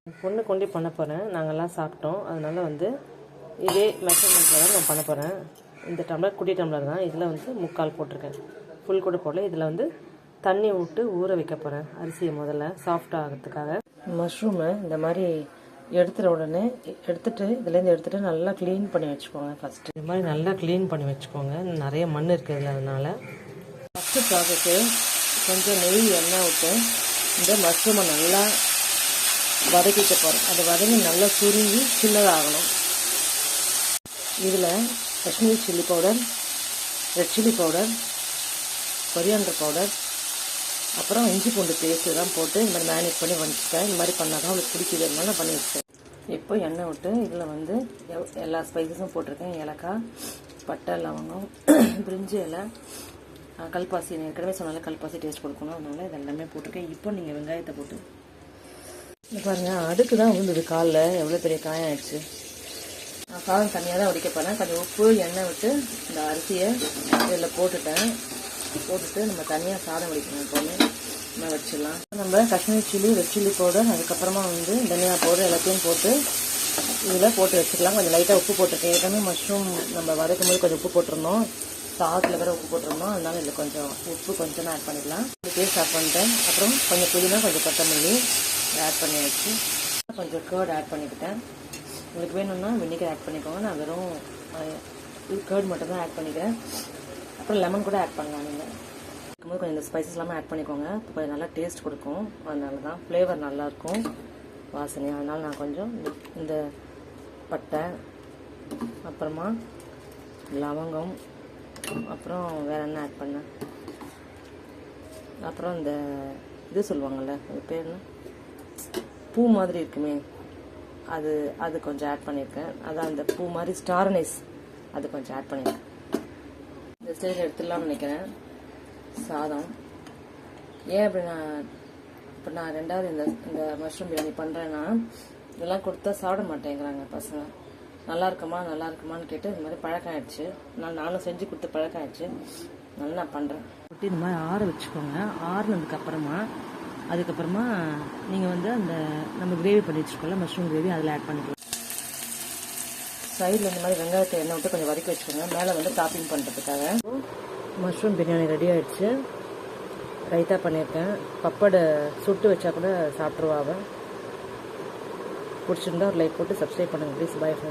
பொண்ணு கொண்டு பண்ண போகிறேன். நாங்கள்லாம் சாப்பிட்டோம். அதனால் வந்து இதே மெஷர்மெண்ட்டில் தான் நான் பண்ண போகிறேன். இந்த டம்ளர் குட்டி டம்ளர் தான். இதில் வந்து 3/4 போட்டிருக்கேன். ஃபுல் கூட போடல. இதில் வந்து தண்ணி விட்டு ஊற வைக்க போகிறேன் அரிசியை முதல்ல சாஃப்ட் ஆகிறதுக்காக. மஷ்ரூமை இந்த மாதிரி எடுத்துகிற உடனே எடுத்துகிட்டு இதுலேருந்து எடுத்துகிட்டு நல்லா க்ளீன் பண்ணி வச்சுக்கோங்க. ஃபஸ்ட்டு இந்த மாதிரி நல்லா க்ளீன் பண்ணி வச்சுக்கோங்க. நிறைய மண் இருக்குது அதனால். ஃபஸ்ட்டு ப்ராசஸ்ஸு கொஞ்சம் நெய் எண்ணெய் விட்டு இந்த மஷ்ரூமை நல்லா வதக்கிக்க போகிறேன். அது வதங்கி நல்லா சுருங்கி சின்னதாகணும். இதில் Kashmiri chilli powder, red chilli powder, coriander powder, அப்புறம் இஞ்சி பூண்டு பேஸ்ட்டு தான் போட்டு இந்த மாதிரி மேரினேட் பண்ணி வச்சுட்டேன். இந்த மாதிரி பண்ணால் தான் உங்களுக்கு பிடிக்குதுனால நான் பண்ணி வச்சேன். இப்போ எண்ணெய் விட்டு இதில் வந்து எல்லா ஸ்பைசஸும் போட்டிருக்கேன். ஏலக்காய், பட்டை, லவங்கம், பிரிஞ்சி இலை, கல்பாசி. ஏற்கனவே சொன்னால கல்பாசி டேஸ்ட் கொடுக்கணும், அதனால இது எல்லாமே போட்டிருக்கேன். இப்போ நீங்கள் வெங்காயத்தை போட்டு பாருங்கள். அடுக்கு தான் விழுந்தது காலில். எவ்வளோ பெரிய காயம் ஆயிடுச்சு. நான் சாதம் தனியாக தான் வடிக்க போகிறேன். கொஞ்சம் உப்பு எண்ணெய் விட்டு இந்த அரிசியை இதில் போட்டுட்டு நம்ம தனியாக சாதம் வடிக்கணும். எப்போவுமே நம்ம வச்சிடலாம். நம்ம Kashmiri chilli, red chilli powder, அதுக்கப்புறமா வந்து தனியா பவுடர் எல்லாத்தையும் போட்டு இதில் போட்டு வச்சுக்கலாம். கொஞ்சம் லைட்டாக உப்பு போட்டிருக்கேன். ஏற்கனவே மஷ்ரூம் நம்ம வதக்கும் போது கொஞ்சம் உப்பு போட்டிருந்தோம். சாதத்தில் வேறு உப்பு போட்டிருந்தோம். அதனால இதில் கொஞ்சம் உப்பு கொஞ்சம் ஆட் பண்ணிக்கலாம். பேஸ்ட் ஆட் பண்ணிட்டேன். அப்புறம் கொஞ்சம் புதினா, கொஞ்சம் கொத்தமல்லி ஆட் பண்ணி வச்சு கொஞ்சம் கர்ட் ஆட் பண்ணிக்கிட்டேன். உங்களுக்கு வேணும்னா வினிகர் ஆட் பண்ணிக்கோங்க. நான் வெறும் கர்ட் மட்டும் தான் ஆட் பண்ணிக்கிறேன். அப்புறம் லெமன் கூட ஆட் பண்ணலாம். நீங்கள் இருக்கும்போது கொஞ்சம் இந்த ஸ்பைசஸ் எல்லாமே ஆட் பண்ணிக்கோங்க. இப்போ கொஞ்சம் நல்லா டேஸ்ட் கொடுக்கும். அதனால தான் ஃப்ளேவர் நல்லாயிருக்கும், வாசனை. அதனால் நான் கொஞ்சம் இந்த பட்டை, அப்புறமா லவங்கம், அப்புறம் வேறு என்ன ஆட் பண்ணேன், அப்புறம் இந்த இது சொல்லுவாங்கள்ல, அது பேர் என்ன, பூ மாதிரி இருக்குமே, அது கொஞ்சம் ஆட் பண்ணியிருக்கேன். அதான் அந்த பூ மாதிரி ஸ்டார் அனீஸ், அது கொஞ்சம் ஆட் பண்ணியிருக்கேன். இந்த ஸ்டேஜில் எடுத்துடலாம்னு நினைக்கிறேன் சாதம். ஏன் அப்படி நான் ரெண்டாவது இந்த மஷ்ரூம் பிரியாணி பண்ணுறேன்னா, இதெல்லாம் கொடுத்தா சாப்பிட மாட்டேங்கிறாங்க பசங்க. நல்லா இருக்குமான்னு கேட்டு இந்த மாதிரி பழக்கம் ஆயிடுச்சு. நானும் செஞ்சு கொடுத்து பழக்கம் ஆயிடுச்சு. அதனால நான் பண்ணுறேன். இந்த மாதிரி ஆற வச்சுக்கோங்க. ஆறுனதுக்கப்புறமா அதுக்கப்புறமா நீங்கள் வந்து அந்த நம்ம கிரேவி பண்ணி வச்சுக்கோங்க, மஷ்ரூம் கிரேவி, அதில் ஆட் பண்ணிக்கலாம். சைடில் இந்த மாதிரி வெங்காயத்தை எண்ணெய் விட்டு கொஞ்சம் வதக்கி வச்சுக்கோங்க. மேலே வந்து டாப்பிங் பண்ணுறதுக்காக. மஷ்ரூம் பிரியாணி ரெடி ஆகிடுச்சு. ரைத்தா பண்ணியிருக்கேன். பப்படை சுட்டு வச்சா கூட சாப்பிட்ருவாங்க. பிடிச்சிருந்தா ஒரு லைக் போட்டு சப்ஸ்கிரைப் பண்ணுங்கள் ப்ளீஸ். Bye friend.